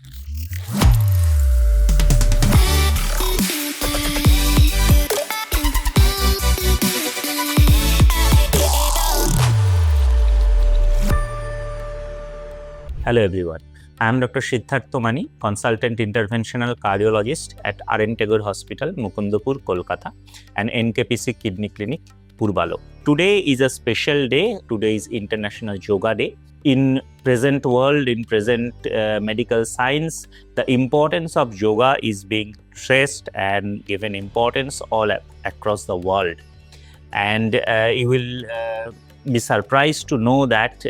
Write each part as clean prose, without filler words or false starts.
Hello everyone, I am Dr. Siddharta Mani, Consultant Interventional Cardiologist at RN Tagore Hospital, Mukundapur, Kolkata, and NKPC Kidney Clinic, Purbalo. Today is a special day. Today is International Yoga Day. In present world, in present medical science, the importance of yoga is being stressed and given importance all across the world. And you will be surprised to know that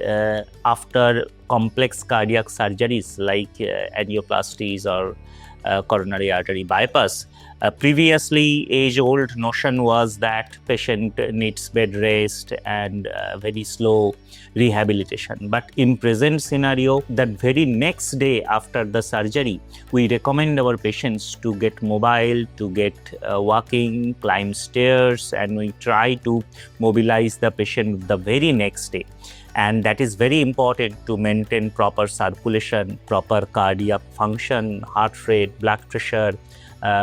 after complex cardiac surgeries like angioplasties or coronary artery bypass, previously age-old notion was that patient needs bed rest and very slow rehabilitation. But in present scenario, that very next day after the surgery, we recommend our patients to get mobile, to get walking, climb stairs, and we try to mobilize the patient the very next day. And that is very important to maintain proper circulation, proper cardiac function, heart rate, blood pressure,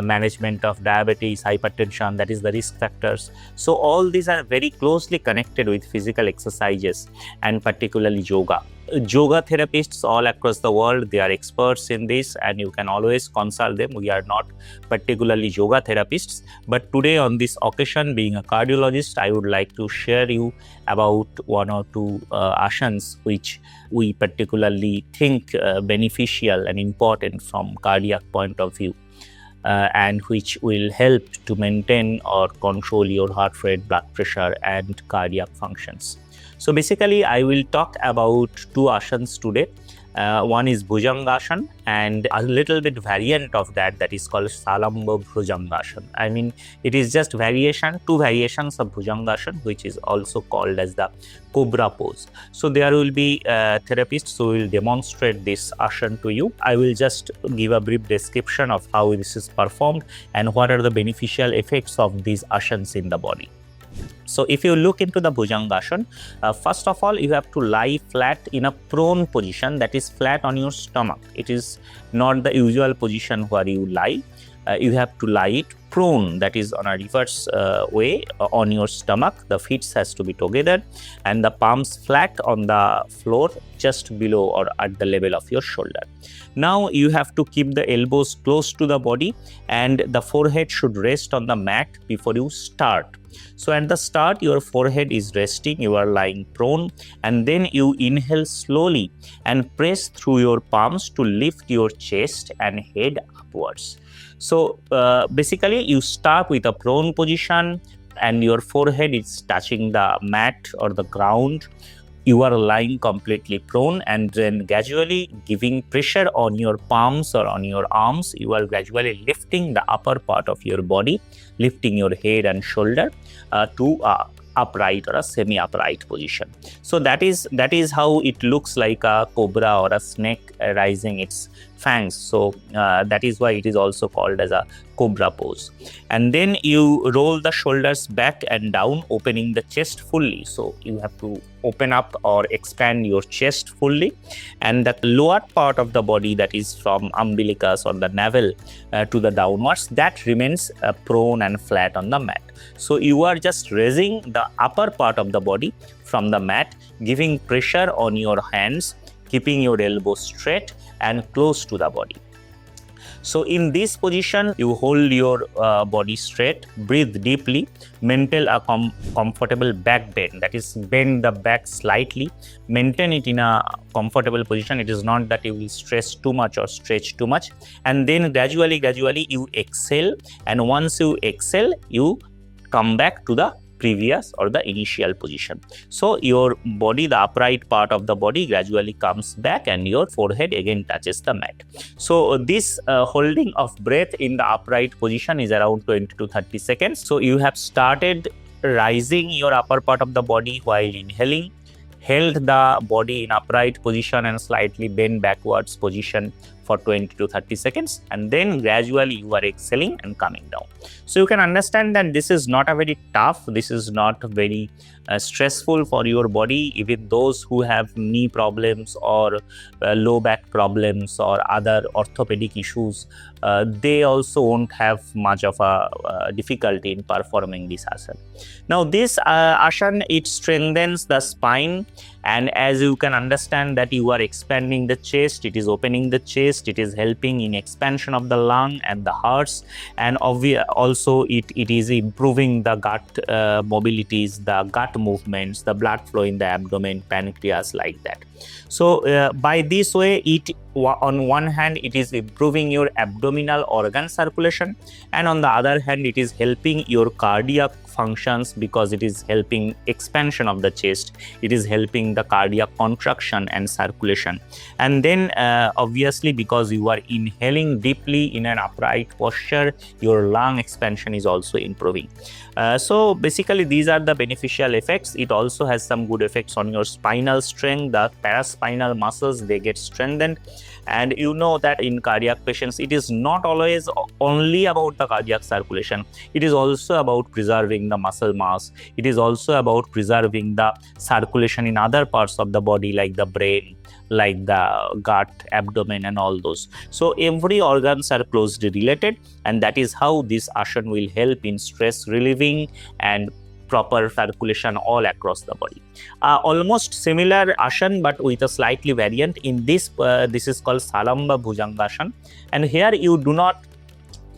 management of diabetes, hypertension, that is the risk factors. So all these are very closely connected with physical exercises and particularly yoga. Yoga therapists all across the world, they are experts in this and you can always consult them. We are not particularly yoga therapists, but today on this occasion, being a cardiologist, I would like to share you about one or two asanas which we particularly think beneficial and important from cardiac point of view. And which will help to maintain or control your heart rate, blood pressure, and cardiac functions. So basically, I will talk about two asanas today. One is Bhujangasana and a little bit variant of that is called Salamba Bhujangasana. I mean, it is just two variations of Bhujangasana, which is also called as the Cobra pose. So there will be therapists who will demonstrate this asana to you. I will just give a brief description of how this is performed and what are the beneficial effects of these asanas in the body. So if you look into the Bhujangasana, first of all, you have to lie flat in a prone position, that is flat on your stomach. It is not the usual position where you lie. You have to lie it prone, that is on a reverse way on your stomach. The feet has to be together and the palms flat on the floor just below or at the level of your shoulder. Now you have to keep the elbows close to the body and the forehead should rest on the mat before you start. So at the start, your forehead is resting, you are lying prone, and then you inhale slowly and press through your palms to lift your chest and head upwards. So basically, you start with a prone position and your forehead is touching the mat or the ground. You are lying completely prone and then gradually giving pressure on your palms or on your arms. You are gradually lifting the upper part of your body, lifting your head and shoulder to upright or a semi-upright position. So that is how it looks like a cobra or a snake raising its fangs. So that is why it is also called as a cobra pose. And then you roll the shoulders back and down, opening the chest fully. So you have to open up or expand your chest fully, and that lower part of the body, that is from umbilicus or the navel to the downwards, that remains prone and flat on the mat. So you are just raising the upper part of the body from the mat, giving pressure on your hands, keeping your elbows straight and close to the body. So in this position, you hold your body straight, breathe deeply, maintain a comfortable back bend, that is bend the back slightly, maintain it in a comfortable position. It is not that you will stress too much or stretch too much. And then gradually you exhale, and once you exhale, you come back to the previous or the initial position. So your body, the upright part of the body gradually comes back and your forehead again touches the mat. So this holding of breath in the upright position is around 20 to 30 seconds. So you have started rising your upper part of the body while inhaling, held the body in upright position and slightly bend backwards position for 20 to 30 seconds, and then gradually you are exhaling and coming down. So you can understand that this is not a very tough, this is not very stressful for your body. Even those who have knee problems or low back problems or other orthopedic issues, they also won't have much of a difficulty in performing this asana. Now this asana, it strengthens the spine, and as you can understand that you are expanding the chest, it is opening the chest, it is helping in expansion of the lung and the hearts, and also it is improving the gut mobilities, the gut movements, the blood flow in the abdomen, pancreas, like that. So by this way, it on one hand it is improving your abdominal organ circulation, and on the other hand it is helping your cardiac functions because it is helping expansion of the chest, it is helping the cardiac contraction and circulation. And then obviously because you are inhaling deeply in an upright posture, your lung expansion is also improving. So basically these are the beneficial effects. It also has some good effects on your spinal strength, the paraspinal muscles, they get strengthened. And you know that in cardiac patients, it is not always only about the cardiac circulation. It is also about preserving the muscle mass. It is also about preserving the circulation in other parts of the body like the brain, like the gut, abdomen, and all those. So every organs are closely related, and that is how this asana will help in stress relieving and proper circulation all across the body. Almost similar asana but with a slightly variant. In this, this is called Salamba Bhujangasana, and here you do not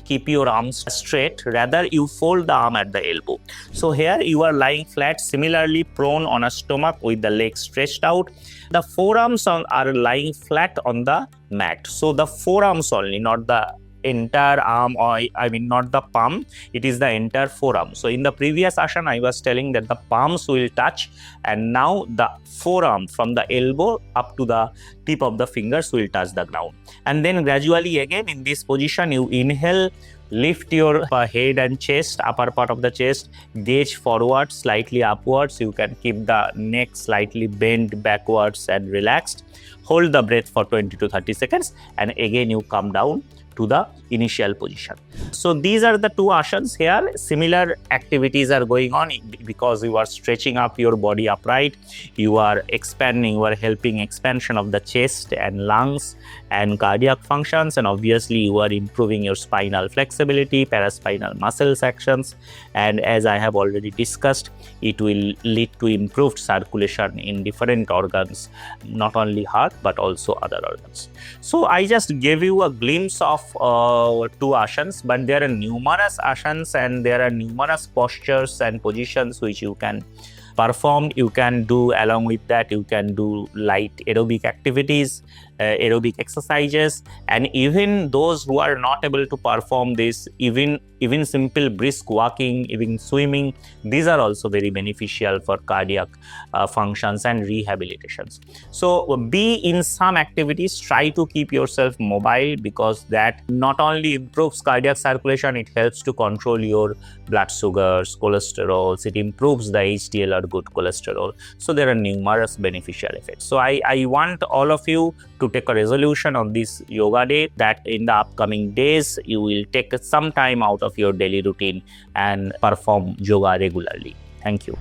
keep your arms straight, rather you fold the arm at the elbow. So here you are lying flat, similarly prone on a stomach with the legs stretched out. The forearms are lying flat on the mat. So the forearms only, not the entire arm, or I mean not the palm, it is the entire forearm. So in the previous asana I was telling that the palms will touch, and now the forearm from the elbow up to the tip of the fingers will touch the ground. And then gradually again in this position you inhale, lift your head and chest, upper part of the chest, gaze forward, slightly upwards. You can keep the neck slightly bent backwards and relaxed. Hold the breath for 20 to 30 seconds, and again you come down to the initial position. So these are the two asanas here. Similar activities are going on because you are stretching up your body upright, you are expanding, you are helping expansion of the chest and lungs and cardiac functions, and obviously you are improving your spinal flexibility, paraspinal muscle sections, and as I have already discussed, it will lead to improved circulation in different organs, not only heart but also other organs. So I just gave you a glimpse of two asanas, but there are numerous asanas and there are numerous postures and positions which you can perform. You can do, along with that you can do light aerobic activities, aerobic exercises, and even those who are not able to perform this, even simple brisk walking, even swimming, these are also very beneficial for cardiac functions and rehabilitations. So be in some activities, try to keep yourself mobile, because that not only improves cardiac circulation, it helps to control your blood sugars, cholesterols, it improves the HDL or good cholesterol. So there are numerous beneficial effects. So I want all of you to take a resolution on this yoga day, that in the upcoming days you will take some time out of your daily routine and perform yoga regularly. Thank you.